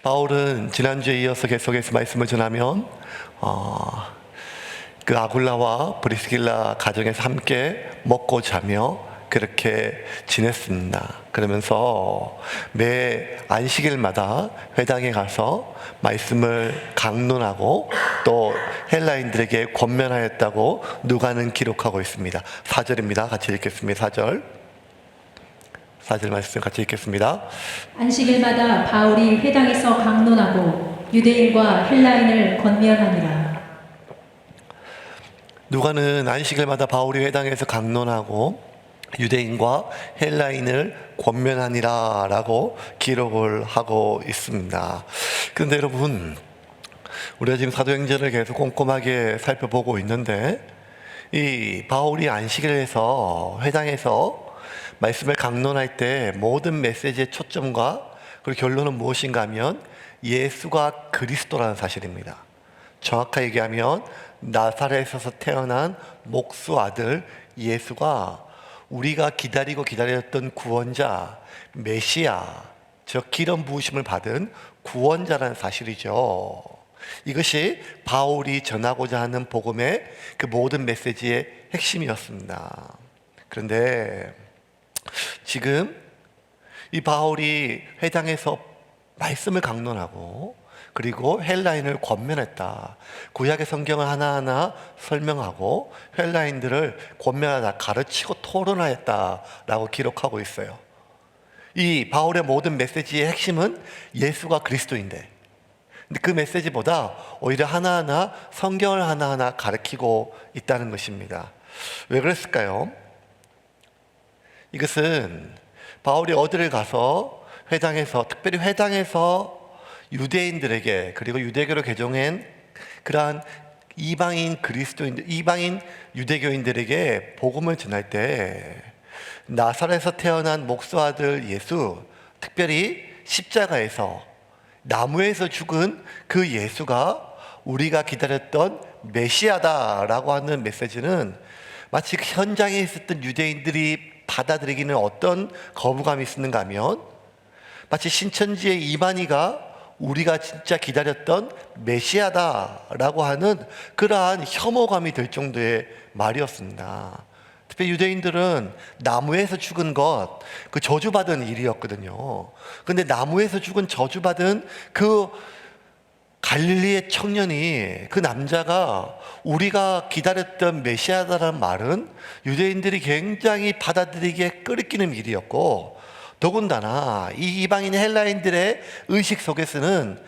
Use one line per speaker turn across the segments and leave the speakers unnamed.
바울은 지난주에 이어서 계속해서 말씀을 전하면 그 아굴라와 브리스길라 가정에서 함께 먹고 자며 그렇게 지냈습니다. 그러면서 매 안식일마다 회당에 가서 말씀을 강론하고 또 헬라인들에게 권면하였다고 누가는 기록하고 있습니다. 4절입니다. 같이 읽겠습니다. 4절 말씀 같이 읽겠습니다.
안식일마다 바울이 회당에서 강론하고 유대인과 헬라인을 권면하니라.
누가는 안식일마다 바울이 회당에서 강론하고 유대인과 헬라인을 권면하니라 라고 기록을 하고 있습니다. 그런데 여러분, 우리가 지금 사도행전을 계속 꼼꼼하게 살펴보고 있는데 이 바울이 안식일에서 회당에서 말씀을 강론할 때 모든 메시지의 초점과 그리고 결론은 무엇인가 하면 예수가 그리스도라는 사실입니다. 정확하게 얘기하면 나사렛에서 태어난 목수 아들 예수가 우리가 기다리고 기다렸던 구원자 메시아, 즉 기름 부으심을 받은 구원자라는 사실이죠. 이것이 바울이 전하고자 하는 복음의 그 모든 메시지의 핵심이었습니다. 그런데 지금 이 바울이 회당에서 말씀을 강론하고 그리고 헬라인을 권면했다. 구약의 성경을 하나하나 설명하고 헬라인들을 권면하다, 가르치고 토론하였다라고 기록하고 있어요. 이 바울의 모든 메시지의 핵심은 예수가 그리스도인데, 근데 그 메시지보다 오히려 하나하나 성경을 하나하나 가르치고 있다는 것입니다. 왜 그랬을까요? 이것은 바울이 어디를 가서 회당에서, 특별히 회당에서 유대인들에게, 그리고 유대교로 개종한 그러한 이방인 그리스도인들, 이방인 유대교인들에게 복음을 전할 때 나사렛에서 태어난 목수 아들 예수, 특별히 십자가에서 나무에서 죽은 그 예수가 우리가 기다렸던 메시아다라고 하는 메시지는 마치 현장에 있었던 유대인들이 받아들이기는 어떤 거부감이 있었는가 하면 마치 신천지의 이만희가 우리가 진짜 기다렸던 메시아다라고 하는 그러한 혐오감이 들 정도의 말이었습니다. 특히 유대인들은 나무에서 죽은 것, 그 저주받은 일이었거든요. 그런데 나무에서 죽은 저주받은 그 갈릴리의 청년이, 그 남자가 우리가 기다렸던 메시아다라는 말은 유대인들이 굉장히 받아들이기에 끄리끼는 일이었고, 더군다나 이 이방인 헬라인들의 의식 속에서는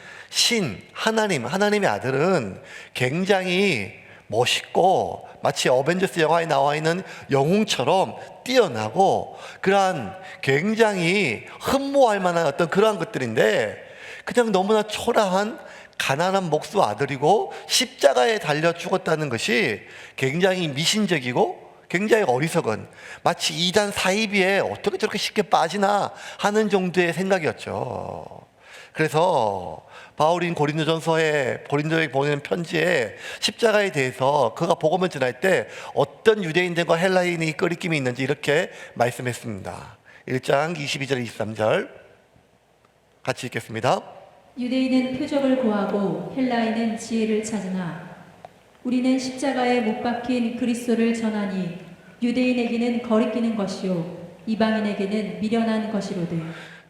하나님의 아들은 굉장히 멋있고 마치 어벤져스 영화에 나와 있는 영웅처럼 뛰어나고 그러한 굉장히 흠모할 만한 어떤 그러한 것들인데, 그냥 너무나 초라한 가난한 목수 아들이고 십자가에 달려 죽었다는 것이 굉장히 미신적이고 굉장히 어리석은, 마치 이단 사이비에 어떻게 저렇게 쉽게 빠지나 하는 정도의 생각이었죠. 그래서 바울인 고린도에 보내는 편지에 십자가에 대해서 그가 복음을 전할 때 어떤 유대인들과 헬라인이 끄리낌이 있는지 이렇게 말씀했습니다. 1장 22절 23절 같이 읽겠습니다.
유대인은 표적을 구하고 헬라인은 지혜를 찾으나 우리는 십자가에 못 박힌 그리스도를 전하니 유대인에게는 거리끼는 것이요 이방인에게는 미련한 것이로되.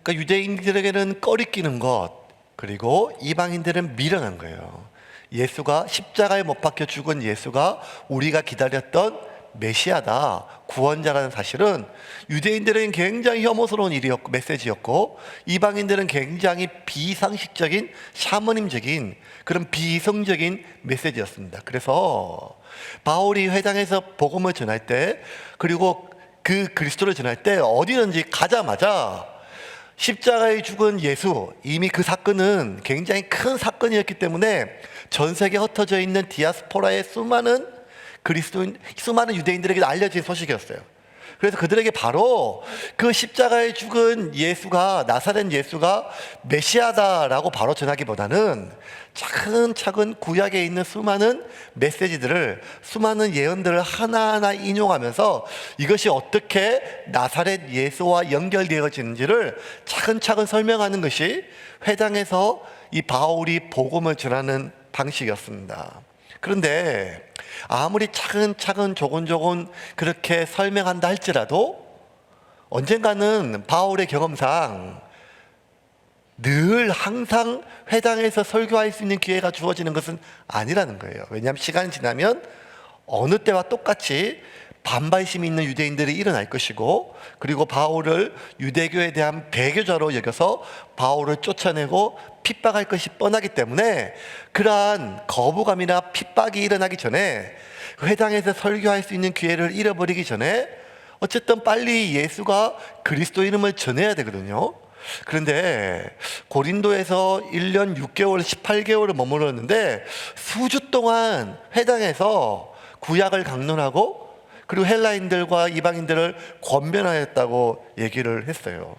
그러니까 유대인들에게는 꺼리끼는 것, 그리고 이방인들은 미련한 거예요. 예수가 십자가에 못 박혀 죽은 예수가 우리가 기다렸던 메시아다, 구원자라는 사실은 유대인들은 굉장히 혐오스러운 일이었고 메시지였고, 이방인들은 굉장히 비상식적인 샤머님적인 그런 비이성적인 메시지였습니다. 그래서 바울이 회당에서 복음을 전할 때, 그리고 그 그리스도를 전할 때 어디든지 가자마자 십자가에 죽은 예수, 이미 그 사건은 굉장히 큰 사건이었기 때문에 전 세계에 흩어져 있는 디아스포라의 수많은 유대인들에게 알려진 소식이었어요. 그래서 그들에게 바로 그 십자가에 죽은 예수가, 나사렛 예수가 메시아다라고 바로 전하기보다는 차근차근 구약에 있는 수많은 메시지들을, 수많은 예언들을 하나하나 인용하면서 이것이 어떻게 나사렛 예수와 연결되어지는지를 차근차근 설명하는 것이 회당에서 이 바울이 복음을 전하는 방식이었습니다. 그런데 아무리 차근차근 조곤조곤 그렇게 설명한다 할지라도 언젠가는 바울의 경험상 늘 항상 회당에서 설교할 수 있는 기회가 주어지는 것은 아니라는 거예요. 왜냐하면 시간이 지나면 어느 때와 똑같이 반발심이 있는 유대인들이 일어날 것이고, 그리고 바울을 유대교에 대한 배교자로 여겨서 바울을 쫓아내고 핍박할 것이 뻔하기 때문에 그러한 거부감이나 핍박이 일어나기 전에, 회당에서 설교할 수 있는 기회를 잃어버리기 전에 어쨌든 빨리 예수가 그리스도 이름을 전해야 되거든요. 그런데 고린도에서 1년 6개월, 18개월을 머물렀는데 수주 동안 회당에서 구약을 강론하고 그리고 헬라인들과 이방인들을 권면하였다고 얘기를 했어요.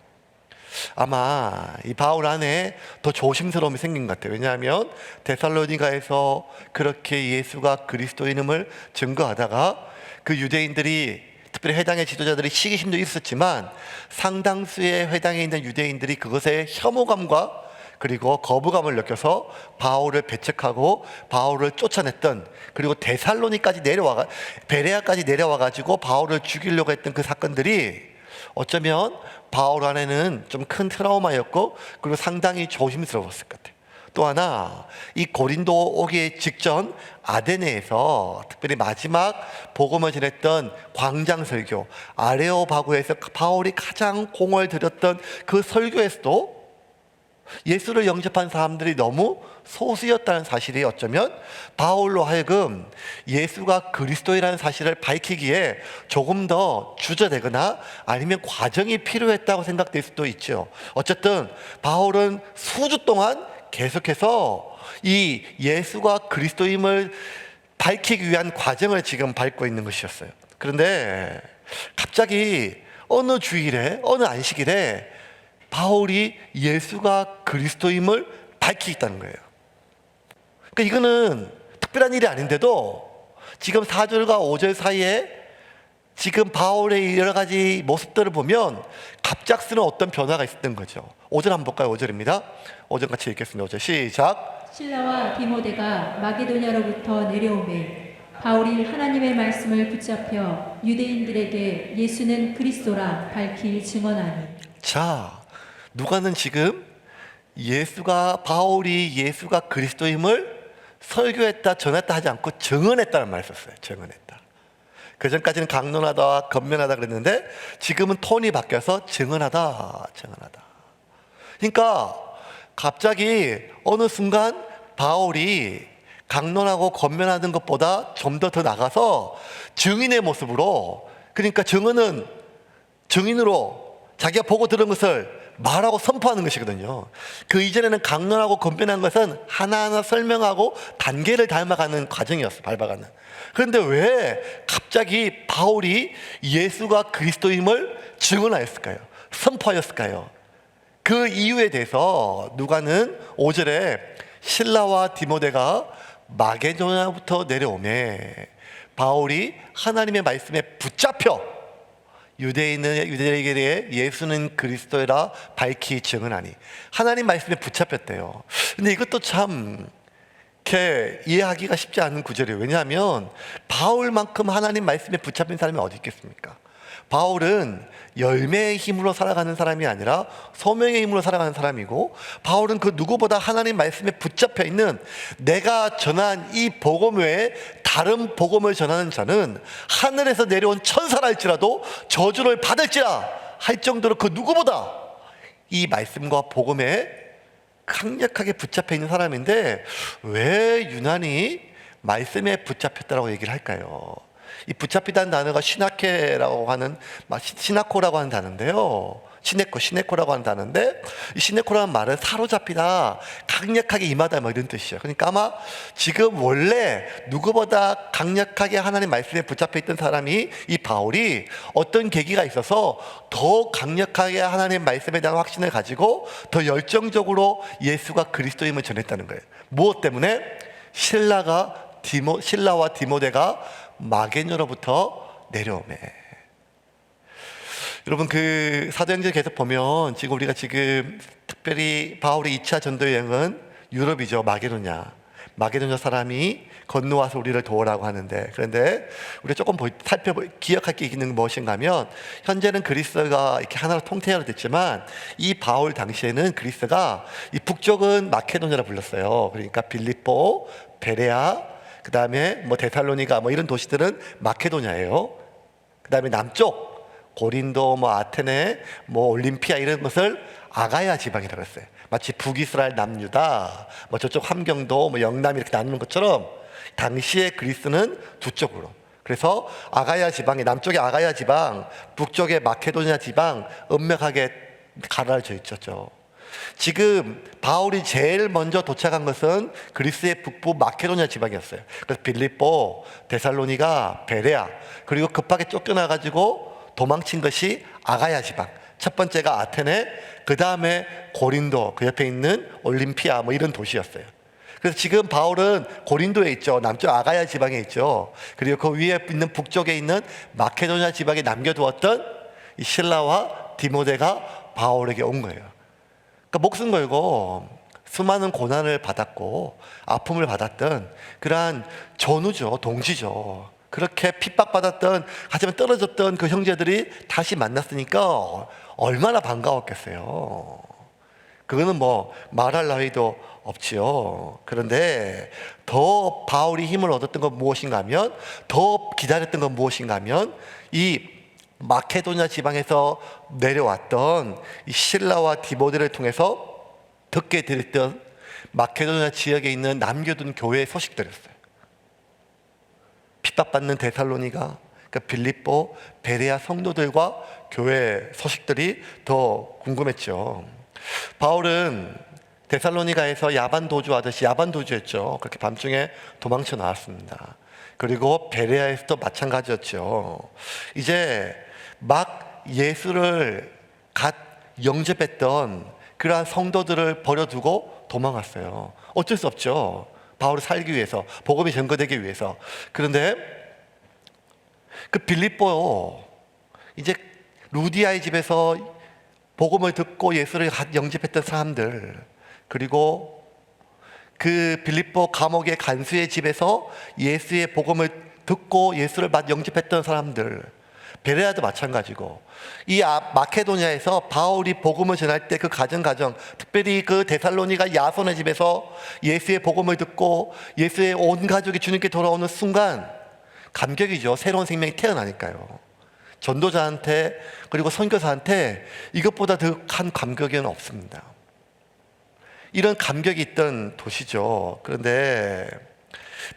아마 이 바울 안에 더 조심스러움이 생긴 것 같아요. 왜냐하면 데살로니가에서 그렇게 예수가 그리스도인임을 증거하다가 그 유대인들이, 특별히 회당의 지도자들이 시기심도 있었지만 상당수의 회당에 있는 유대인들이 그것에 혐오감과 그리고 거부감을 느껴서 바울을 배척하고 바울을 쫓아냈던, 그리고 데살로니까지 내려와, 베레아까지 내려와 가지고 바울을 죽이려고 했던 그 사건들이 어쩌면 바울 안에는 좀 큰 트라우마였고, 그리고 상당히 조심스러웠을 것 같아요. 또 하나, 이 고린도 오기 직전 아데네에서 특별히 마지막 복음을 전했던 광장 설교, 아레오바구에서 바울이 가장 공을 들였던 그 설교에서도 예수를 영접한 사람들이 너무 소수였다는 사실이 어쩌면 바울로 하여금 예수가 그리스도이라는 사실을 밝히기에 조금 더 주저되거나 아니면 과정이 필요했다고 생각될 수도 있죠. 어쨌든 바울은 수주 동안 계속해서 이 예수가 그리스도임을 밝히기 위한 과정을 지금 밟고 있는 것이었어요. 그런데 갑자기 어느 주일에, 어느 안식일에 바울이 예수가 그리스도임을 밝히겠다는 거예요. 그러니까 이거는 특별한 일이 아닌데도 지금 4절과 5절 사이에 지금 바울의 여러 가지 모습들을 보면 갑작스러운 어떤 변화가 있었던 거죠. 5절 한번 볼까요? 5절입니다. 5절 같이 읽겠습니다. 5절 시작.
실라와 디모데가 마게도냐로부터 내려오매 바울이 하나님의 말씀을 붙잡혀 유대인들에게 예수는 그리스도라 밝히 증언하니.
자, 누가는 지금 바울이 예수가 그리스도임을 설교했다, 전했다 하지 않고 증언했다는 말을 썼어요. 증언했다. 그 전까지는 강론하다, 건면하다 그랬는데 지금은 톤이 바뀌어서 증언하다. 그러니까 갑자기 어느 순간 바울이 강론하고 건면하는 것보다 좀 더 나가서 증인의 모습으로, 그러니까 증언은 증인으로 자기가 보고 들은 것을 말하고 선포하는 것이거든요. 그 이전에는 강론하고 건면한 것은 하나하나 설명하고 단계를 밟아가는 과정이었어요. 밟아가는. 그런데 왜 갑자기 바울이 예수가 그리스도임을 증언하였을까요? 선포하였을까요? 그 이유에 대해서 누가는 5절에 실라와 디모데가 마게도냐부터 내려오매 바울이 하나님의 말씀에 붙잡혀 유대인에게 예수는 그리스도라 밝히 증언하니. 하나님 말씀에 붙잡혔대요. 근데 이것도 참 이렇게 이해하기가 쉽지 않은 구절이에요. 왜냐하면 바울만큼 하나님 말씀에 붙잡힌 사람이 어디 있겠습니까? 바울은 열매의 힘으로 살아가는 사람이 아니라 소명의 힘으로 살아가는 사람이고, 바울은 그 누구보다 하나님 말씀에 붙잡혀 있는, 내가 전한 이 복음 외에 다른 복음을 전하는 자는 하늘에서 내려온 천사랄지라도 저주를 받을지라 할 정도로 그 누구보다 이 말씀과 복음에 강력하게 붙잡혀 있는 사람인데 왜 유난히 말씀에 붙잡혔다라고 얘기를 할까요? 이 붙잡히다는 단어가 시나코라고 하는 단어인데요. 시네코라고 하는 단어인데, 이 시네코라는 말은 사로잡히다, 강력하게 임하다 뭐 이런 뜻이에요. 그러니까 아마 지금 원래 누구보다 강력하게 하나님 말씀에 붙잡혀 있던 사람이 이 바울이 어떤 계기가 있어서 더 강력하게 하나님 말씀에 대한 확신을 가지고 더 열정적으로 예수가 그리스도임을 전했다는 거예요. 무엇 때문에? 신라와 디모데가 마게도냐로부터 내려오매. 여러분, 그 사도행전 계속 보면 지금 우리가 특별히 바울의 2차 전도 여행은 유럽이죠. 마게도냐 사람이 건너와서 우리를 도우라고 하는데, 그런데 우리가 조금 기억할 게 있는 무엇인가 하면, 현재는 그리스가 이렇게 하나로 통태하게 됐지만 이 바울 당시에는 그리스가 이 북쪽은 마케도냐라 불렀어요. 그러니까 빌립보, 베레아, 그 다음에 뭐 데살로니가 뭐 이런 도시들은 마케도냐예요. 그 다음에 남쪽 고린도, 뭐 아테네, 뭐 올림피아 이런 것을 아가야 지방이라고 했어요. 마치 북이스라엘, 남유다, 뭐 저쪽 함경도, 뭐 영남 이렇게 나누는 것처럼 당시에 그리스는 두 쪽으로. 그래서 아가야 지방이, 남쪽에 아가야 지방, 북쪽에 마케도냐 지방 엄명하게 갈라져 있었죠. 지금 바울이 제일 먼저 도착한 것은 그리스의 북부 마케도냐 지방이었어요. 그래서 빌립보, 데살로니가, 베레아, 그리고 급하게 쫓겨나가지고 도망친 것이 아가야 지방. 첫 번째가 아테네, 그 다음에 고린도, 그 옆에 있는 올림피아 뭐 이런 도시였어요. 그래서 지금 바울은 고린도에 있죠. 남쪽 아가야 지방에 있죠. 그리고 그 위에 있는 북쪽에 있는 마케도냐 지방에 남겨두었던 이 실라와 디모데가 바울에게 온 거예요. 그러니까 목숨 걸고 수많은 고난을 받았고 아픔을 받았던 그러한 전우죠, 동지죠. 그렇게 핍박받았던, 하지만 떨어졌던 그 형제들이 다시 만났으니까 얼마나 반가웠겠어요. 그거는 뭐 말할 나위도 없지요. 그런데 더 바울이 힘을 얻었던 건 무엇인가 하면, 더 기다렸던 건 무엇인가 하면, 이 마케도냐 지방에서 내려왔던 이 실라와 디모데를 통해서 듣게 됐던 마케도냐 지역에 있는 남겨둔 교회의 소식들이었어요. 핍박받는 데살로니가, 그러니까 빌립보, 베레아 성도들과 교회 소식들이 더 궁금했죠. 바울은 데살로니가에서 야반 도주하듯이 야반 도주했죠. 그렇게 밤중에 도망쳐 나왔습니다. 그리고 베레아에서도 마찬가지였죠. 이제 막 예수를 갓 영접했던 그러한 성도들을 버려두고 도망갔어요. 어쩔 수 없죠. 바울을 살기 위해서, 복음이 전거되기 위해서. 그런데 그 빌립보, 이제 루디아의 집에서 복음을 듣고 예수를 영접했던 사람들, 그리고 그 빌립보 감옥의 간수의 집에서 예수의 복음을 듣고 예수를 영접했던 사람들, 베레아도 마찬가지고, 이 마케도냐에서 바울이 복음을 전할 때 그 가정, 특별히 그 데살로니가 야손의 집에서 예수의 복음을 듣고 예수의 온 가족이 주님께 돌아오는 순간 감격이죠. 새로운 생명이 태어나니까요. 전도자한테, 그리고 선교사한테 이것보다 더 큰 감격은 없습니다. 이런 감격이 있던 도시죠. 그런데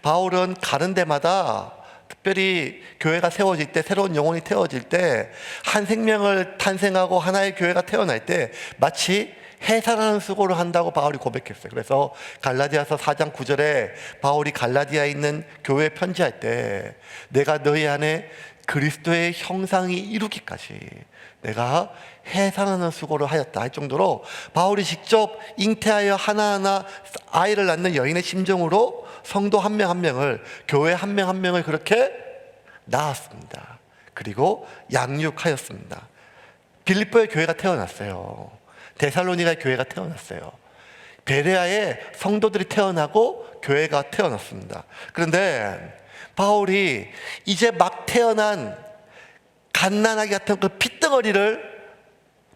바울은 가는 데마다, 특별히 교회가 세워질 때, 새로운 영혼이 태워질 때, 한 생명을 탄생하고 하나의 교회가 태어날 때 마치 해산하는 수고를 한다고 바울이 고백했어요. 그래서 갈라디아서 4장 9절에 바울이 갈라디아에 있는 교회에 편지할 때, 내가 너희 안에 그리스도의 형상이 이루기까지 내가 해산하는 수고를 하였다 할 정도로 바울이 직접 잉태하여 하나하나 아이를 낳는 여인의 심정으로 성도 한 명 한 명을, 교회 한 명 한 명을 그렇게 낳았습니다. 그리고 양육하였습니다. 빌립보의 교회가 태어났어요. 데살로니가의 교회가 태어났어요. 베레아의 성도들이 태어나고 교회가 태어났습니다. 그런데 바울이 이제 막 태어난 갓난아기 같은 그 핏덩어리를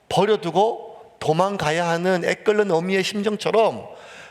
버려두고 도망가야 하는 애끓는 어미의 심정처럼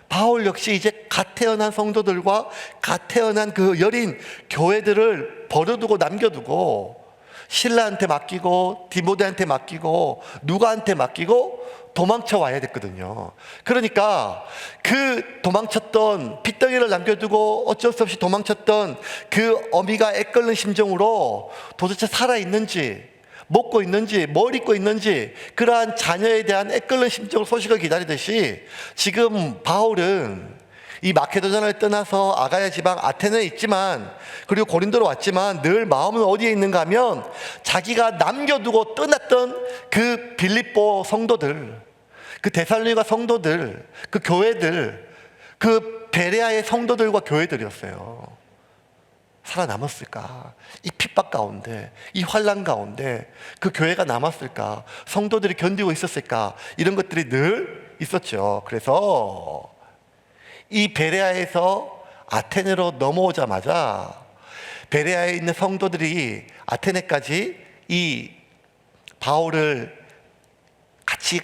바울 역시 이제 갓 태어난 성도들과 갓 태어난 그 여린 교회들을 버려두고 남겨두고 신라한테 맡기고 디모데한테 맡기고 누가한테 맡기고 도망쳐 와야 됐거든요. 그러니까 그 도망쳤던, 핏덩이를 남겨두고 어쩔 수 없이 도망쳤던 그 어미가 애끓는 심정으로 도대체 살아있는지, 먹고 있는지 뭘 입고 있는지 그러한 자녀에 대한 애끓는 심정으로 소식을 기다리듯이 지금 바울은 이 마케도냐를 떠나서 아가야 지방 아테네에 있지만 그리고 고린도로 왔지만 늘 마음은 어디에 있는가 하면 자기가 남겨두고 떠났던 그 빌립보 성도들, 그 데살로니가 성도들, 그 교회들, 그 베레아의 성도들과 교회들이었어요. 살아남았을까? 이 핍박 가운데, 이 환난 가운데 그 교회가 남았을까? 성도들이 견디고 있었을까? 이런 것들이 늘 있었죠. 그래서 이 베레아에서 아테네로 넘어오자마자 베레아에 있는 성도들이 아테네까지 이 바울을 같이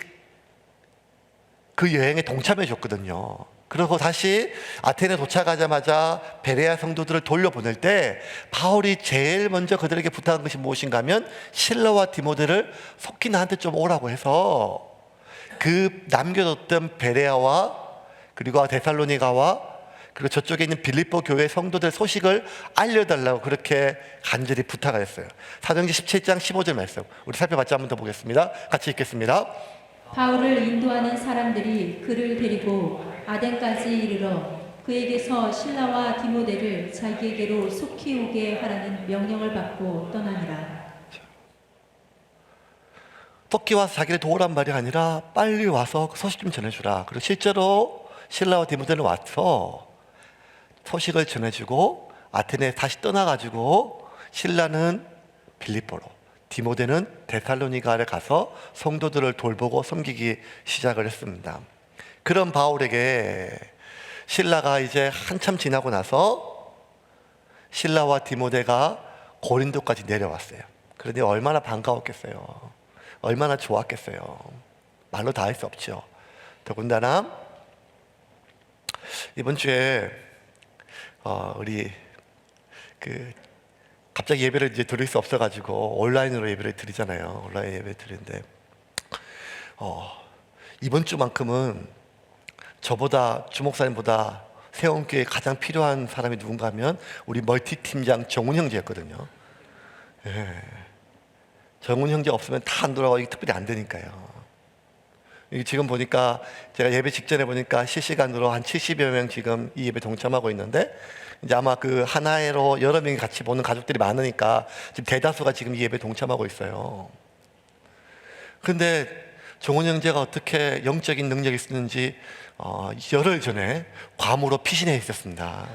그 여행에 동참해 줬거든요. 그리고 다시 아테네 도착하자마자 베레아 성도들을 돌려보낼 때 바울이 제일 먼저 그들에게 부탁한 것이 무엇인가 하면 실라와 디모데를 속히 나한테 좀 오라고 해서 그 남겨뒀던 베레아와 그리고 데살로니가와 그리고 저쪽에 있는 빌립보 교회 성도들 소식을 알려달라고 그렇게 간절히 부탁을 했어요. 사도행전 17장 15절 말씀 우리 살펴봤자 한 번 더 보겠습니다. 같이 읽겠습니다.
바울을 인도하는 사람들이 그를 데리고 아덴까지 이르러 그에게서 실라와 디모데를 자기에게로 속히 오게 하라는 명령을 받고 떠나니라.
속히 와서 자기를 도우란 말이 아니라 빨리 와서 그 소식 좀 전해주라. 그리고 실제로 실라와 디모데는 와서 소식을 전해주고 아테네에 다시 떠나가지고 실라는 빌립보로 디모데는 데살로니가를 가서 성도들을 돌보고 섬기기 시작을 했습니다. 그런 바울에게 실라가 이제 한참 지나고 나서 실라와 디모데가 고린도까지 내려왔어요. 그런데 얼마나 반가웠겠어요. 얼마나 좋았겠어요. 말로 다 할 수 없죠. 더군다나 이번 주에 우리 갑자기 예배를 이제 드릴 수 없어가지고 온라인으로 예배를 드리잖아요. 온라인 예배 드리는데 이번 주만큼은 저보다 주목사님보다 세원교회에 가장 필요한 사람이 누군가 하면 우리 멀티 팀장 정훈 형제였거든요. 예. 정훈 형제 없으면 다 안 돌아가고 특별히 안 되니까요. 지금 보니까 제가 예배 직전에 보니까 실시간으로 한 70여 명 지금 이 예배 동참하고 있는데 이제 아마 그 하나로 여러 명이 같이 보는 가족들이 많으니까 지금 대다수가 지금 이 예배 동참하고 있어요. 근데 정훈 형제가 어떻게 영적인 능력이 있었는지 열흘 전에 괌으로 피신해 있었습니다.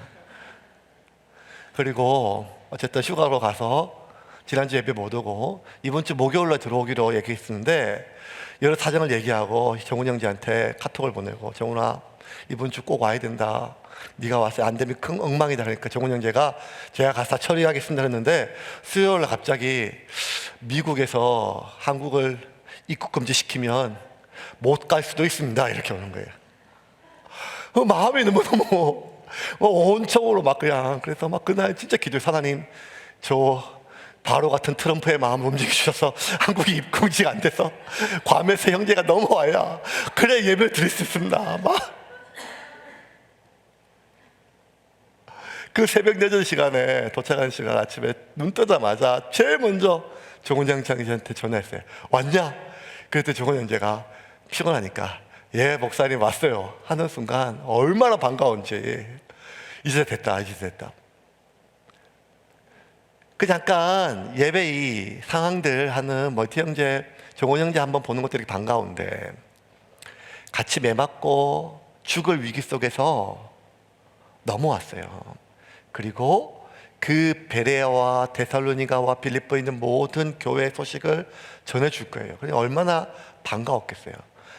그리고 어쨌든 휴가로 가서 지난주 예배 못 오고 이번 주 목요일날 들어오기로 얘기했었는데 여러 사정을 얘기하고 정훈 형제한테 카톡을 보내고 정훈아 이번 주 꼭 와야 된다. 네가 와서 안 되면 큰 엉망이다. 그러니까 정훈 형제가 제가 가서 처리하겠습니다 했는데 수요일날 갑자기 미국에서 한국을 입국 금지시키면 못 갈 수도 있습니다. 이렇게 오는 거예요. 마음이 너무너무 온통으로 막 그냥 그래서 막 그날 진짜 기도해. 하나님 저 바로 같은 트럼프의 마음을 움직이셔서 한국이 입국지가 안 돼서 괌에서 형제가 넘어와야 그래 예배를 드릴 수 있습니다. 막 그 새벽 늦은 시간에 도착한 시간 아침에 눈 뜨자마자 제일 먼저 정훈 형제한테 전화했어요. 왔냐? 그랬더니 정훈 형제가 피곤하니까 예 목사님 왔어요 하는 순간 얼마나 반가운지 이제 됐다. 그 잠깐 예배 이 상황들 하는 멀티 형제, 정원 형제 한번 보는 것도 이렇게 반가운데 같이 매 맞고 죽을 위기 속에서 넘어왔어요. 그리고 그 베레아와 데살로니가와 빌립보에 있는 모든 교회 소식을 전해줄 거예요. 그러니 얼마나 반가웠겠어요.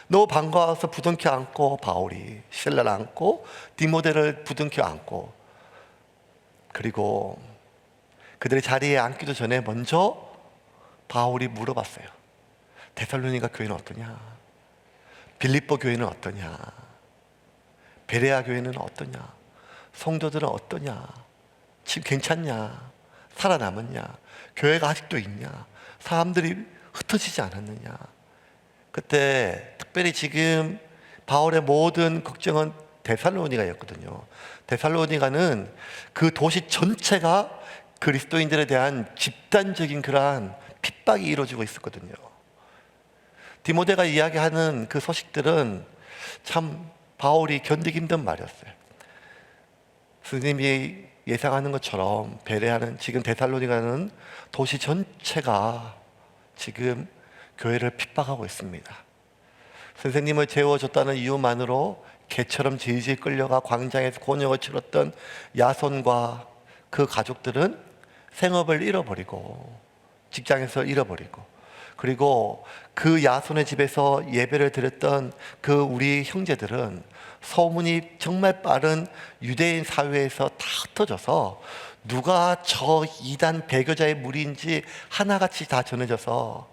너무 반가워서 부둥켜 안고 바울이 실라를 안고 디모데를 부둥켜 안고 그리고 그들의 자리에 앉기도 전에 먼저 바울이 물어봤어요. 데살로니가 교회는 어떠냐? 빌립보 교회는 어떠냐? 베레아 교회는 어떠냐? 성도들은 어떠냐? 지금 괜찮냐? 살아남았냐? 교회가 아직도 있냐? 사람들이 흩어지지 않았느냐? 그때 특별히 지금 바울의 모든 걱정은 데살로니가였거든요. 데살로니가는 그 도시 전체가 그리스도인들에 대한 집단적인 그러한 핍박이 이루어지고 있었거든요. 디모데가 이야기하는 그 소식들은 참 바울이 견디기 힘든 말이었어요. 스님이 예상하는 것처럼 베레아는 지금 데살로니가는 도시 전체가 지금 교회를 핍박하고 있습니다. 선생님을 재워줬다는 이유만으로 개처럼 질질 끌려가 광장에서 곤욕을 치렀던 야손과 그 가족들은 생업을 잃어버리고 직장에서 잃어버리고, 그리고 그 야손의 집에서 예배를 드렸던 그 우리 형제들은 소문이 정말 빠른 유대인 사회에서 다 흩어져서 누가 저 이단 배교자의 무리인지 하나같이 다 전해져서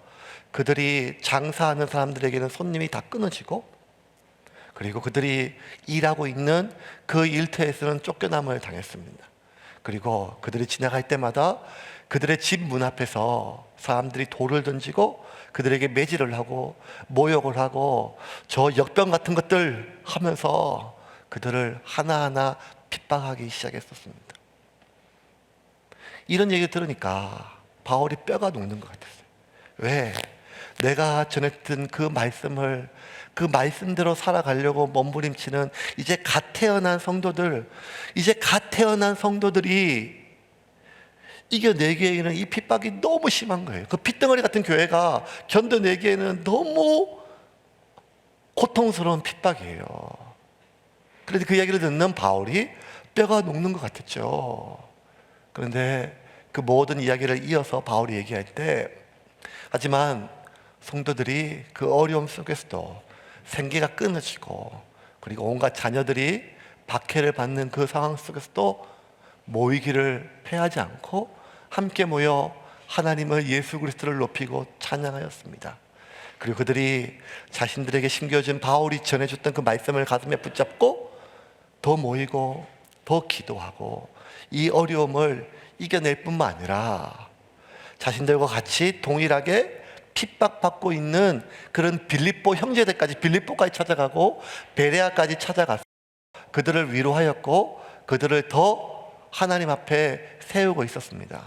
그들이 장사하는 사람들에게는 손님이 다 끊어지고, 그리고 그들이 일하고 있는 그 일터에서는 쫓겨남을 당했습니다. 그리고 그들이 지나갈 때마다 그들의 집 문 앞에서 사람들이 돌을 던지고 그들에게 매질을 하고 모욕을 하고 저 역병 같은 것들 하면서 그들을 하나하나 핍박하기 시작했었습니다. 이런 얘기 들으니까 바울이 뼈가 녹는 것 같았어요. 왜? 내가 전했던 그 말씀을, 그 말씀대로 살아가려고 몸부림치는 이제 갓 태어난 성도들이 이겨내기에는 이 핍박이 너무 심한 거예요. 그 핏덩어리 같은 교회가 견뎌내기에는 너무 고통스러운 핍박이에요. 그런데 그 이야기를 듣는 바울이 뼈가 녹는 것 같았죠. 그런데 그 모든 이야기를 이어서 바울이 얘기할 때, 하지만 성도들이 그 어려움 속에서도 생계가 끊어지고, 그리고 온갖 자녀들이 박해를 받는 그 상황 속에서도 모이기를 패하지 않고 함께 모여 하나님을, 예수 그리스도를 높이고 찬양하였습니다. 그리고 그들이 자신들에게 심겨준 바울이 전해줬던 그 말씀을 가슴에 붙잡고 더 모이고 더 기도하고 이 어려움을 이겨낼 뿐만 아니라 자신들과 같이 동일하게 핍박받고 있는 그런 빌립보까지 찾아가고 베레아까지 찾아가서 그들을 위로하였고 그들을 더 하나님 앞에 세우고 있었습니다.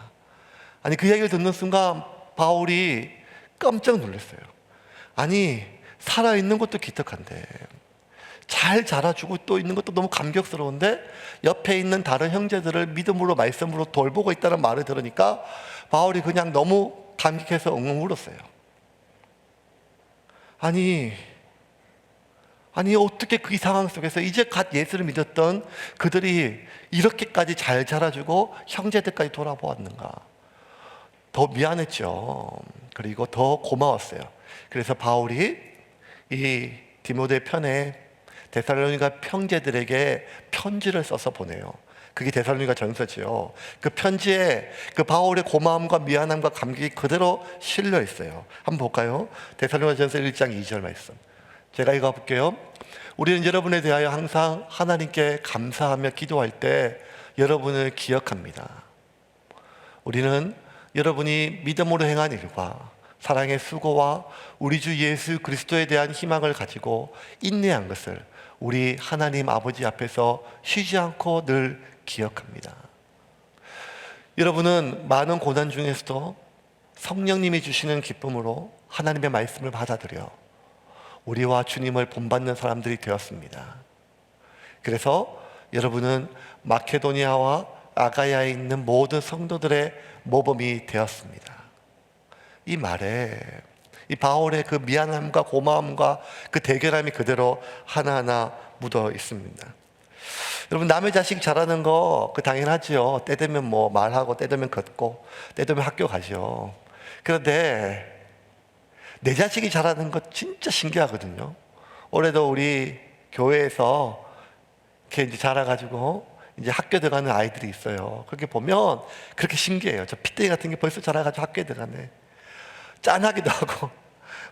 아니, 그 이야기를 듣는 순간 바울이 깜짝 놀랐어요. 아니, 살아있는 것도 기특한데, 잘 자라주고 또 있는 것도 너무 감격스러운데, 옆에 있는 다른 형제들을 믿음으로 말씀으로 돌보고 있다는 말을 들으니까 바울이 그냥 너무 감격해서 엉엉 울었어요. 아니 어떻게 그 상황 속에서 이제 갓 예수를 믿었던 그들이 이렇게까지 잘 자라주고 형제들까지 돌아보았는가. 더 미안했죠. 그리고 더 고마웠어요. 그래서 바울이 이 디모데 편에 데살로니가 형제들에게 편지를 써서 보내요. 그게 데살로니가 전서지요. 그 편지에 그 바울의 고마움과 미안함과 감격이 그대로 실려 있어요. 한번 볼까요? 데살로니가 전서 1장 2절 말씀. 제가 읽어볼게요. 우리는 여러분에 대하여 항상 하나님께 감사하며 기도할 때 여러분을 기억합니다. 우리는 여러분이 믿음으로 행한 일과 사랑의 수고와 우리 주 예수 그리스도에 대한 희망을 가지고 인내한 것을 우리 하나님 아버지 앞에서 쉬지 않고 늘 기억합니다. 여러분은 많은 고난 중에서도 성령님이 주시는 기쁨으로 하나님의 말씀을 받아들여 우리와 주님을 본받는 사람들이 되었습니다. 그래서 여러분은 마케도니아와 아가야에 있는 모든 성도들의 모범이 되었습니다. 이 말에 이 바울의 그 미안함과 고마움과 그 대결함이 그대로 하나하나 묻어 있습니다. 여러분, 남의 자식 잘하는 거 그 당연하지요. 때 되면 뭐 말하고 때 되면 걷고 때 되면 학교 가죠. 그런데 내 자식이 잘하는 거 진짜 신기하거든요. 올해도 우리 교회에서 이렇게 이제 자라가지고 이제 학교 들어가는 아이들이 있어요. 그렇게 보면 그렇게 신기해요. 저 피땡이 같은 게 벌써 자라가지고 학교에 들어가네. 짠하기도 하고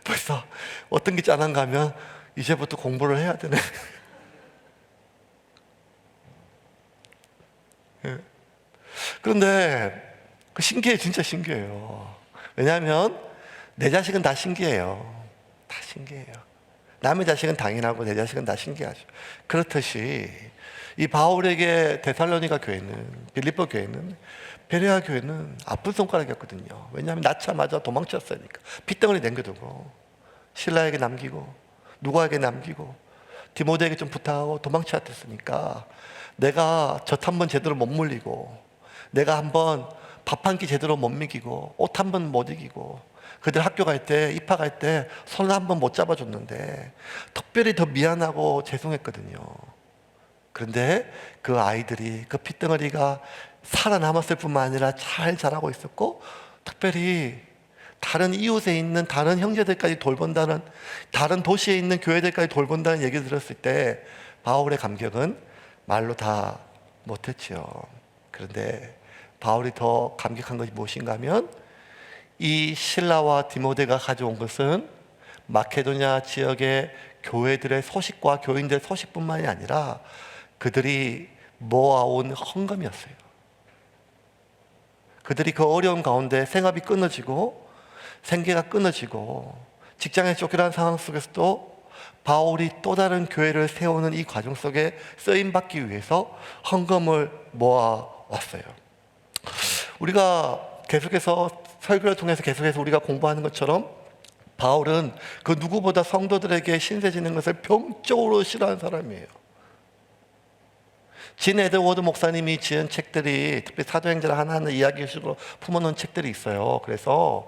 벌써 어떤 게 짠한가 하면 이제부터 공부를 해야 되네. 예. 그런데 그 신기해, 진짜 신기해요. 왜냐하면 내 자식은 다 신기해요. 다 신기해요. 남의 자식은 당연하고 내 자식은 다 신기하죠. 그렇듯이 이 바울에게 데살로니가 교회는, 빌립보 교회는, 베레아 교회는 아픈 손가락이었거든요. 왜냐하면 낳자마자 도망쳤으니까. 핏덩어리 남겨두고 신라에게 남기고 누가에게 남기고 디모데에게 좀 부탁하고 도망쳤으니까 내가 젖 한 번 제대로 못 물리고 내가 한번 밥 한 끼 제대로 못 먹이고 옷 한 번 못 이기고 그들 학교 갈 때 입학할 때 손 한 번 못 잡아줬는데 특별히 더 미안하고 죄송했거든요. 그런데 그 아이들이 그 핏덩어리가 살아남았을 뿐만 아니라 잘 자라고 있었고 특별히 다른 이웃에 있는 다른 형제들까지 돌본다는 다른 도시에 있는 교회들까지 돌본다는 얘기를 들었을 때 바울의 감격은 말로 다 못했지요. 그런데 바울이 더 감격한 것이 무엇인가 하면 이 실라와 디모데가 가져온 것은 마케도냐 지역의 교회들의 소식과 교인들의 소식뿐만이 아니라 그들이 모아온 헌금이었어요. 그들이 그 어려운 가운데 생업이 끊어지고 생계가 끊어지고 직장에 쫓겨난 상황 속에서도 바울이 또 다른 교회를 세우는 이 과정 속에 쓰임받기 위해서 헌금을 모아왔어요. 우리가 계속해서 설교를 통해서 계속해서 우리가 공부하는 것처럼 바울은 그 누구보다 성도들에게 신세 지는 것을 병적으로 싫어하는 사람이에요. 진 에드워드 목사님이 지은 책들이 특히 사도행전을 하나하나 이야기식으로 품어놓은 책들이 있어요. 그래서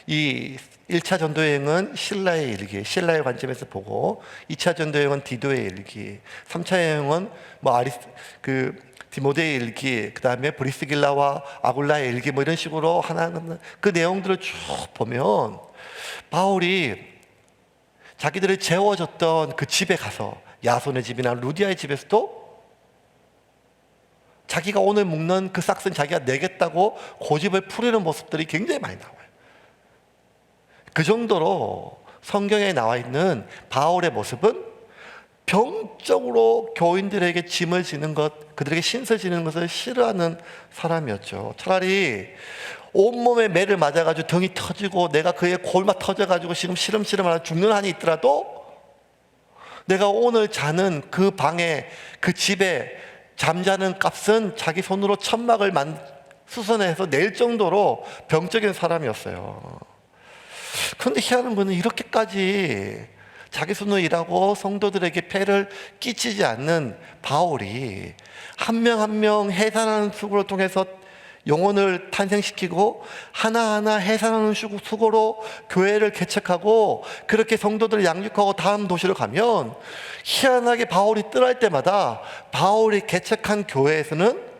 이 1차 전도여행은 신라의 일기, 신라의 관점에서 보고 2차 전도여행은 디도의 일기, 3차 여행은 디모데의 일기, 그 다음에 브리스길라와 아굴라의 일기 이런 식으로 하나하나 그 내용들을 쭉 보면 바울이 자기들을 재워줬던 그 집에 가서 야손의 집이나 루디아의 집에서도 자기가 오늘 먹는 그 싹은 자기가 내겠다고 고집을 풀이는 모습들이 굉장히 많이 나와요. 그 정도로 성경에 나와 있는 바울의 모습은 병적으로 교인들에게 짐을 지는 것, 그들에게 신세 지는 것을 싫어하는 사람이었죠. 차라리 온몸에 매를 맞아가지고 등이 터지고 내가 그의 골마 터져가지고 지금 시름시름 죽는 한이 있더라도 내가 오늘 자는 그 방에 그 집에 잠자는 값은 자기 손으로 천막을 수선해서 낼 정도로 병적인 사람이었어요. 그런데 희한한 것은 이렇게까지 자기 손으로 일하고 성도들에게 폐를 끼치지 않는 바울이 한 명 한 명 해산하는 수고를 통해서 영혼을 탄생시키고 하나하나 해산하는 수고로 교회를 개척하고 그렇게 성도들을 양육하고 다음 도시로 가면 희한하게 바울이 떠날 때마다 바울이 개척한 교회에서는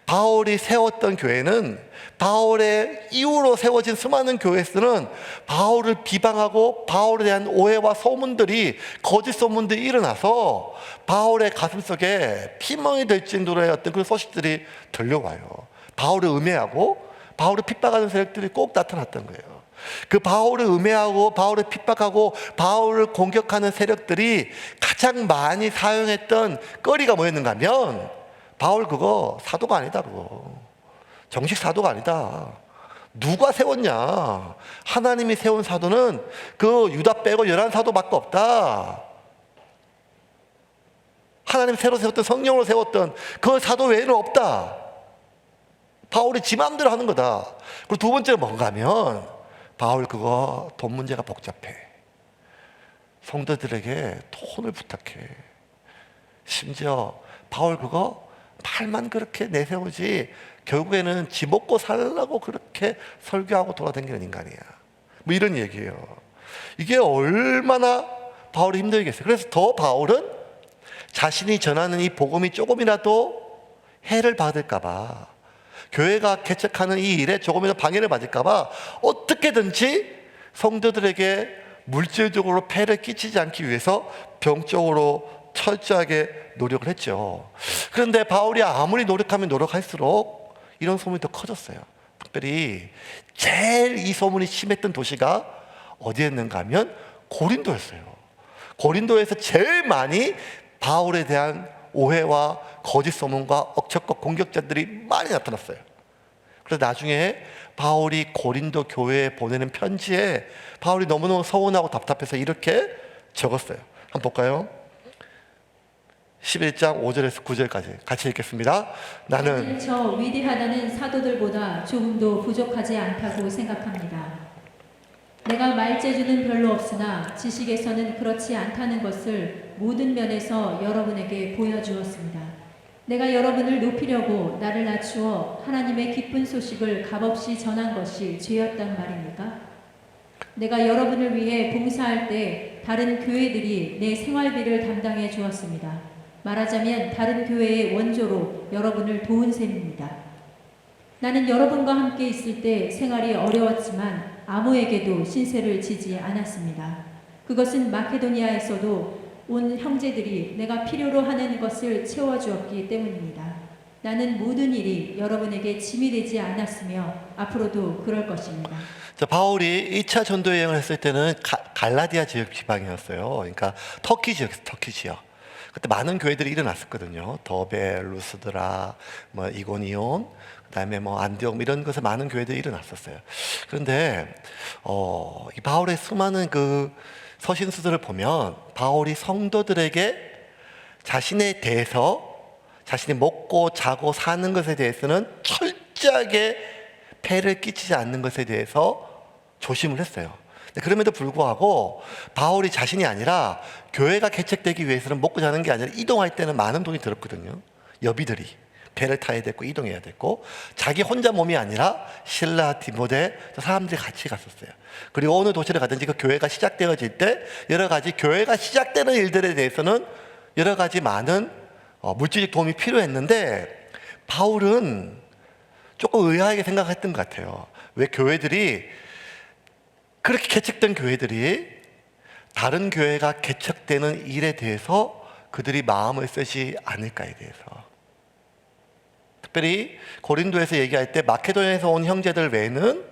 바울이 세웠던 교회는 바울의 이후로 세워진 수많은 교회에서는 바울을 비방하고 바울에 대한 오해와 소문들이 거짓 소문들이 일어나서 바울의 가슴속에 피멍이 될 정도로의 어떤 그런 소식들이 들려와요. 바울을 음해하고 바울을 핍박하는 세력들이 꼭 나타났던 거예요. 그 바울을 음해하고 바울을 핍박하고 바울을 공격하는 세력들이 가장 많이 사용했던 거리가 뭐였는가 하면 바울 그거 사도가 아니다. 그거 정식 사도가 아니다. 누가 세웠냐? 하나님이 세운 사도는 그 유다 빼고 11사도밖에 없다. 하나님 새로 세웠던 성령으로 세웠던 그 사도 외에는 없다. 바울이 지 마음대로 하는 거다. 그리고 두 번째는 뭔가 하면 바울 그거 돈 문제가 복잡해. 성도들에게 돈을 부탁해. 심지어 바울 그거 말만 그렇게 내세우지 결국에는 지 먹고 살려고 그렇게 설교하고 돌아다니는 인간이야. 이런 얘기예요. 이게 얼마나 바울이 힘들겠어요. 그래서 더 바울은 자신이 전하는 이 복음이 조금이라도 해를 받을까 봐, 교회가 개척하는 이 일에 조금이라도 방해를 받을까 봐 어떻게든지 성도들에게 물질적으로 폐를 끼치지 않기 위해서 병적으로 철저하게 노력을 했죠. 그런데 바울이 아무리 노력하면 노력할수록 이런 소문이 더 커졌어요. 특별히 제일 이 소문이 심했던 도시가 어디였는가 하면 고린도였어요. 고린도에서 제일 많이 바울에 대한 오해와 거짓 소문과 억척과 공격자들이 많이 나타났어요. 그래서 나중에 바울이 고린도 교회에 보내는 편지에 바울이 너무너무 서운하고 답답해서 이렇게 적었어요. 한번 볼까요? 11장 5절에서 9절까지 같이 읽겠습니다. 나는
저 위대하다는 사도들보다 조금도 부족하지 않다고 생각합니다. 내가 말재주는 별로 없으나 지식에서는 그렇지 않다는 것을 모든 면에서 여러분에게 보여주었습니다. 내가 여러분을 높이려고 나를 낮추어 하나님의 기쁜 소식을 값없이 전한 것이 죄였단 말입니까? 내가 여러분을 위해 봉사할 때 다른 교회들이 내 생활비를 담당해 주었습니다. 말하자면 다른 교회의 원조로 여러분을 도운 셈입니다. 나는 여러분과 함께 있을 때 생활이 어려웠지만 아무에게도 신세를 지지 않았습니다. 그것은 마케도니아에서도 온 형제들이 내가 필요로 하는 것을 채워주었기 때문입니다. 나는 모든 일이 여러분에게 짐이 되지 않았으며 앞으로도 그럴 것입니다.
자, 바울이 2차 전도 여행을 했을 때는 갈라디아 지역 지방이었어요. 그러니까 터키 지역. 그때 많은 교회들이 일어났었거든요. 더베, 루스드라, 뭐 이고니온, 그다음에 뭐 안디옥 이런 곳에 많은 교회들이 일어났었어요. 그런데 이 바울의 수많은 그 서신수들을 보면 바울이 성도들에게 자신에 대해서 자신이 먹고 자고 사는 것에 대해서는 철저하게 폐를 끼치지 않는 것에 대해서 조심을 했어요. 그럼에도 불구하고 바울이 자신이 아니라 교회가 개척되기 위해서는 먹고 자는 게 아니라 이동할 때는 많은 돈이 들었거든요. 여비들이 배를 타야 됐고 이동해야 됐고, 자기 혼자 몸이 아니라 실라, 디모데 사람들이 같이 갔었어요. 그리고 어느 도시를 가든지 그 교회가 시작되어질 때 여러 가지 교회가 시작되는 일들에 대해서는 여러 가지 많은 물질적 도움이 필요했는데, 바울은 조금 의아하게 생각했던 것 같아요. 왜 교회들이, 그렇게 개척된 교회들이 다른 교회가 개척되는 일에 대해서 그들이 마음을 쓰지 않을까에 대해서. 특별히 고린도에서 얘기할 때 마케도니아에서 온 형제들 외에는,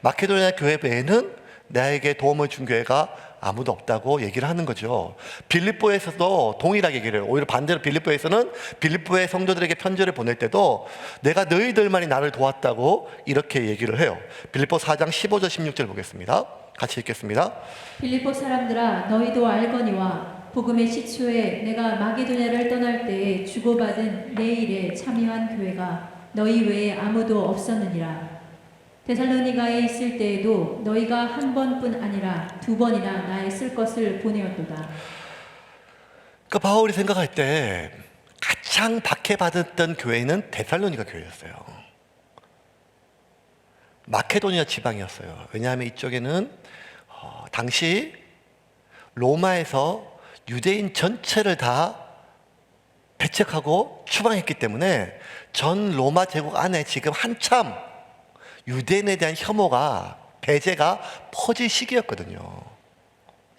마케도니아 교회 외에는 나에게 도움을 준 교회가 아무도 없다고 얘기를 하는 거죠. 빌립보에서도 동일하게 얘기를 해요. 오히려 반대로 빌립보에서는 빌립보의 성도들에게 편지를 보낼 때도 내가 너희들만이 나를 도왔다고 이렇게 얘기를 해요. 빌립보 4장 15절 16절 보겠습니다. 같이 읽겠습니다.
빌립보 사람들아, 너희도 알거니와 복음의 시초에 내가 마게도냐를 떠날 때에 주고받은 내 일에 참여한 교회가 너희 외에 아무도 없었느니라. 데살로니가에 있을 때에도 너희가 한 번뿐 아니라 두 번이나 나의 쓸 것을 보내었도다.
그러니까 바울이 생각할 때 가장 박해받았던 교회는 데살로니가 교회였어요. 마케도니아 지방이었어요. 왜냐하면 이쪽에는 당시 로마에서 유대인 전체를 다 배척하고 추방했기 때문에 전 로마 제국 안에 지금 한참 유대인에 대한 혐오가, 배제가 퍼질 시기였거든요.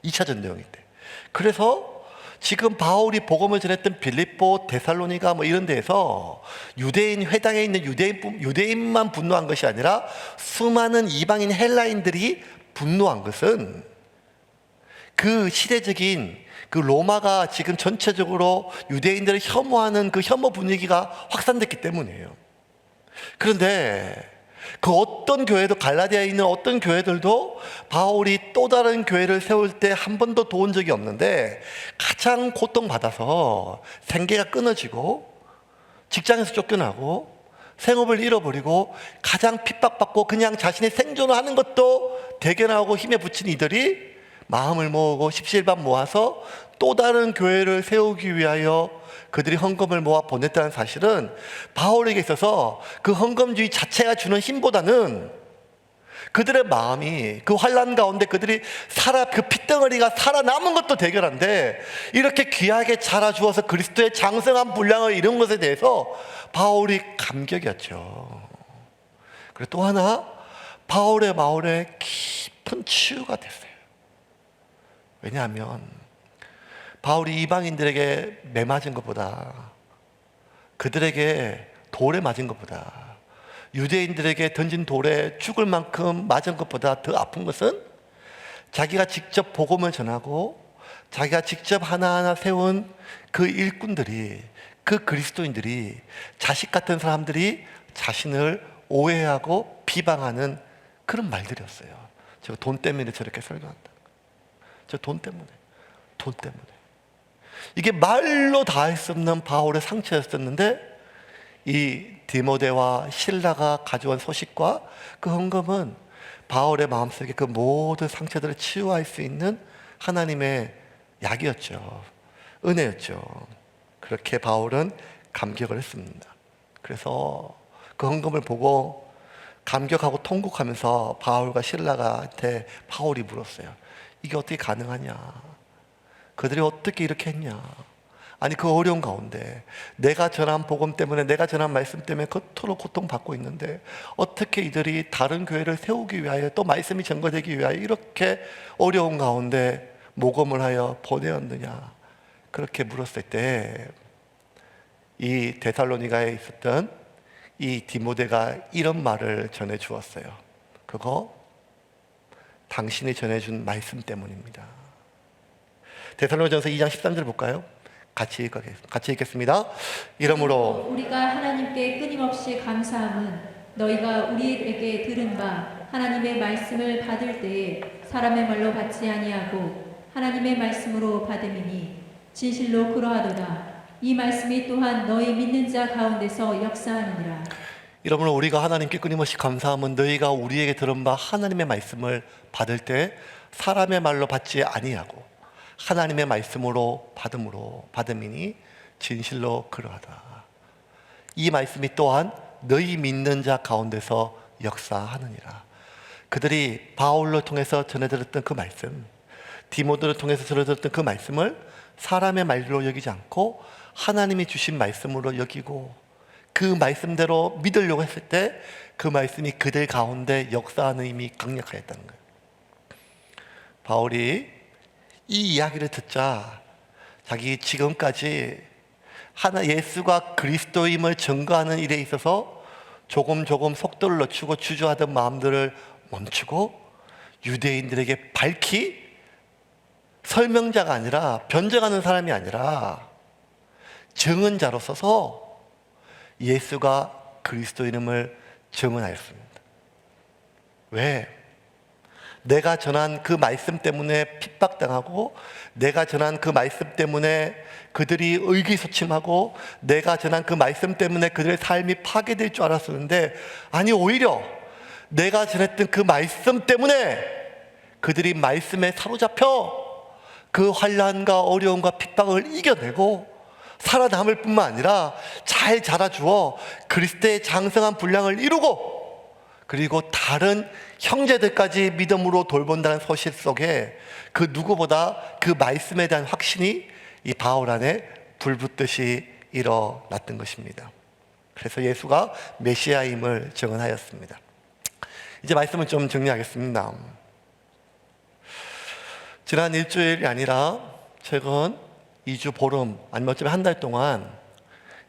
2차 전도여행 때. 그래서 지금 바울이 복음을 전했던 빌립보, 데살로니가 뭐 이런 데에서 유대인 회당에 있는 유대인만 분노한 것이 아니라 수많은 이방인 헬라인들이 분노한 것은 그 시대적인 그 로마가 지금 전체적으로 유대인들을 혐오하는 그 혐오 분위기가 확산됐기 때문이에요. 그런데 그 어떤 교회도, 갈라디아에 있는 어떤 교회들도 바울이 또 다른 교회를 세울 때 한 번도 도운 적이 없는데, 가장 고통받아서 생계가 끊어지고 직장에서 쫓겨나고 생업을 잃어버리고 가장 핍박받고 그냥 자신의 생존을 하는 것도 대견하고 힘에 부친 이들이 마음을 모으고 십시일반 모아서 또 다른 교회를 세우기 위하여 그들이 헌금을 모아 보냈다는 사실은 바울에게 있어서 그 헌금주의 자체가 주는 힘보다는 그들의 마음이, 그 환난 가운데 그들이 그 핏덩어리가 살아남은 것도 대견한데, 이렇게 귀하게 자라주어서 그리스도의 장성한 분량을 이룬 것에 대해서 바울이 감격이었죠. 그리고 또 하나, 바울의 마음에 깊은 치유가 됐어요. 왜냐하면 바울이 이방인들에게 매맞은 것보다, 그들에게 돌에 맞은 것보다, 유대인들에게 던진 돌에 죽을 만큼 맞은 것보다 더 아픈 것은 자기가 직접 복음을 전하고 자기가 직접 하나하나 세운 그 일꾼들이, 그 그리스도인들이, 자식 같은 사람들이 자신을 오해하고 비방하는 그런 말들이었어요. 제가 돈 때문에 저렇게 설교한다. 저 돈 때문에. 이게 말로 다 할 수 없는 바울의 상처였었는데 이 디모데와 실라가 가져온 소식과 그 헌금은 바울의 마음속에 그 모든 상처들을 치유할 수 있는 하나님의 약이었죠. 은혜였죠. 그렇게 바울은 감격을 했습니다. 그래서 그 헌금을 보고 감격하고 통곡하면서 바울과 실라가한테 바울이 물었어요. 이게 어떻게 가능하냐? 그들이 어떻게 이렇게 했냐? 아니 그 어려운 가운데 내가 전한 복음 때문에, 내가 전한 말씀 때문에 그토록 고통받고 있는데 어떻게 이들이 다른 교회를 세우기 위하여, 또 말씀이 전거되기 위하여 이렇게 어려운 가운데 모금을 하여 보내었느냐? 그렇게 물었을 때 이 데살로니가에 있었던 이 디모데가 이런 말을 전해 주었어요. 그거 당신이 전해준 말씀 때문입니다. 데살로니가전서 2장 13절 볼까요? 같이 읽겠습니다. 이러므로
우리가 하나님께 끊임없이 감사함은 너희가 우리에게 들은 바 하나님의 말씀을 받을 때에 사람의 말로 받지 아니하고 하나님의 말씀으로 받음이니 진실로 그러하도다. 이 말씀이 또한 너희 믿는 자 가운데서 역사하느니라.
이러므로 우리가 하나님께 끊임없이 감사함은 너희가 우리에게 들은 바 하나님의 말씀을 받을 때 사람의 말로 받지 아니하고 하나님의 말씀으로 받음이니 진실로 그러하다. 이 말씀이 또한 너희 믿는 자 가운데서 역사하느니라. 그들이 바울로 통해서 전해들었던 그 말씀, 디모데를 통해서 전해들었던 그 말씀을 사람의 말로 여기지 않고 하나님이 주신 말씀으로 여기고 그 말씀대로 믿으려고 했을 때 그 말씀이 그들 가운데 역사하는 힘이 강력하였다는 거예요. 바울이 이 이야기를 듣자 자기 지금까지 예수가 그리스도임을 증거하는 일에 있어서 조금 속도를 늦추고 주저하던 마음들을 멈추고 유대인들에게 밝히 설명자가 아니라, 변증하는 사람이 아니라 증언자로 서서 예수가 그리스도임을 증언하였습니다. 왜? 내가 전한 그 말씀 때문에 핍박당하고, 내가 전한 그 말씀 때문에 그들이 의기소침하고, 내가 전한 그 말씀 때문에 그들의 삶이 파괴될 줄 알았었는데, 아니 오히려 내가 전했던 그 말씀 때문에 그들이 말씀에 사로잡혀 그 환난과 어려움과 핍박을 이겨내고 살아남을 뿐만 아니라 잘 자라주어 그리스도의 장성한 분량을 이루고, 그리고 다른 형제들까지 믿음으로 돌본다는 소식 속에 그 누구보다 그 말씀에 대한 확신이 이 바울 안에 불붙듯이 일어났던 것입니다. 그래서 예수가 메시아임을 증언하였습니다. 이제 말씀을 좀 정리하겠습니다. 지난 일주일이 아니라 최근 2주 보름, 아니면 어쩌면 한 달 동안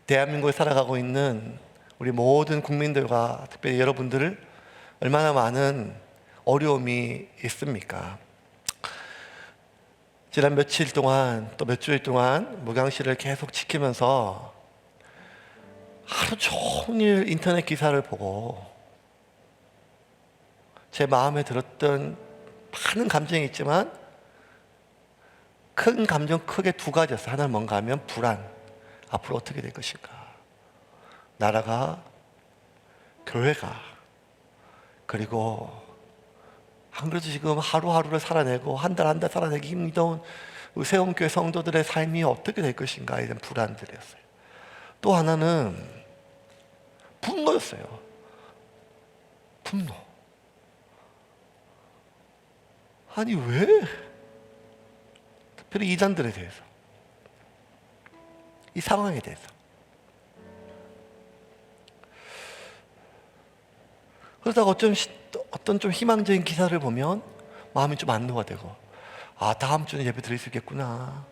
대한민국에 살아가고 있는 우리 모든 국민들과 특별히 여러분들을 얼마나 많은 어려움이 있습니까? 지난 며칠 동안, 또 몇 주일 동안 목양실을 계속 지키면서 하루 종일 인터넷 기사를 보고 제 마음에 들었던 많은 감정이 있지만 큰 감정 크게 두 가지였어요. 하나는 뭔가 하면 불안, 앞으로 어떻게 될 것인가, 나라가, 교회가, 그리고 안 그래도 지금 하루하루를 살아내고 한 달 한 달 살아내기 힘든 세움교회 성도들의 삶이 어떻게 될 것인가에 대한 불안들이었어요. 또 하나는 분노였어요. 분노. 아니 왜? 특별히 이단들에 대해서, 이 상황에 대해서. 그러다가 어떤 좀 희망적인 기사를 보면 마음이 좀 안도가 되고, 아, 다음 주는 예배 드릴 수 있겠구나,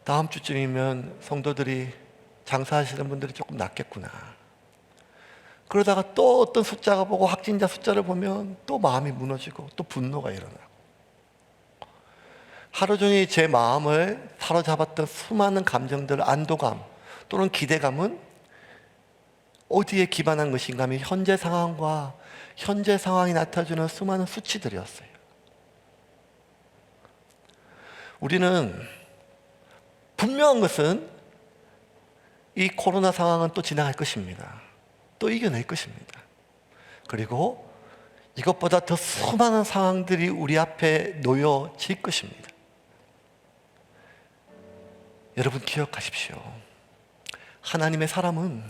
다음 주쯤이면 성도들이, 장사하시는 분들이 조금 낫겠구나. 그러다가 또 어떤 숫자가 보고 확진자 숫자를 보면 또 마음이 무너지고 또 분노가 일어나고, 하루 종일 제 마음을 사로잡았던 수많은 감정들, 안도감 또는 기대감은 어디에 기반한 것인가 하면 현재 상황과 현재 상황이 나타주는 수많은 수치들이었어요. 우리는 분명한 것은 이 코로나 상황은 또 지나갈 것입니다. 또 이겨낼 것입니다. 그리고 이것보다 더 수많은 상황들이 우리 앞에 놓여질 것입니다. 여러분 기억하십시오. 하나님의 사람은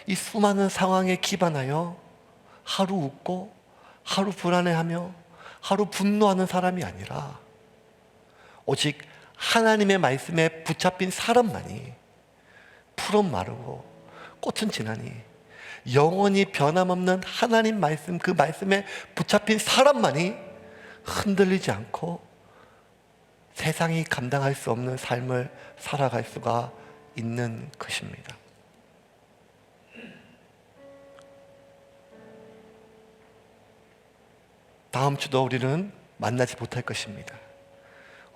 이 수많은 상황에 기반하여 하루 웃고 하루 불안해하며 하루 분노하는 사람이 아니라 오직 하나님의 말씀에 붙잡힌 사람만이 풀은 마르고 꽃은 지나니 영원히 변함없는 하나님 말씀, 그 말씀에 붙잡힌 사람만이 흔들리지 않고 세상이 감당할 수 없는 삶을 살아갈 수가 있는 것입니다. 다음 주도 우리는 만나지 못할 것입니다.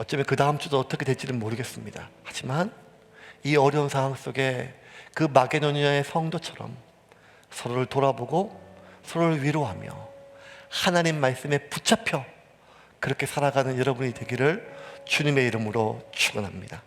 어쩌면 그 다음 주도 어떻게 될지는 모르겠습니다. 하지만 이 어려운 상황 속에 그 마게도니아의 성도처럼 서로를 돌아보고 서로를 위로하며 하나님 말씀에 붙잡혀 그렇게 살아가는 여러분이 되기를 주님의 이름으로 축원합니다.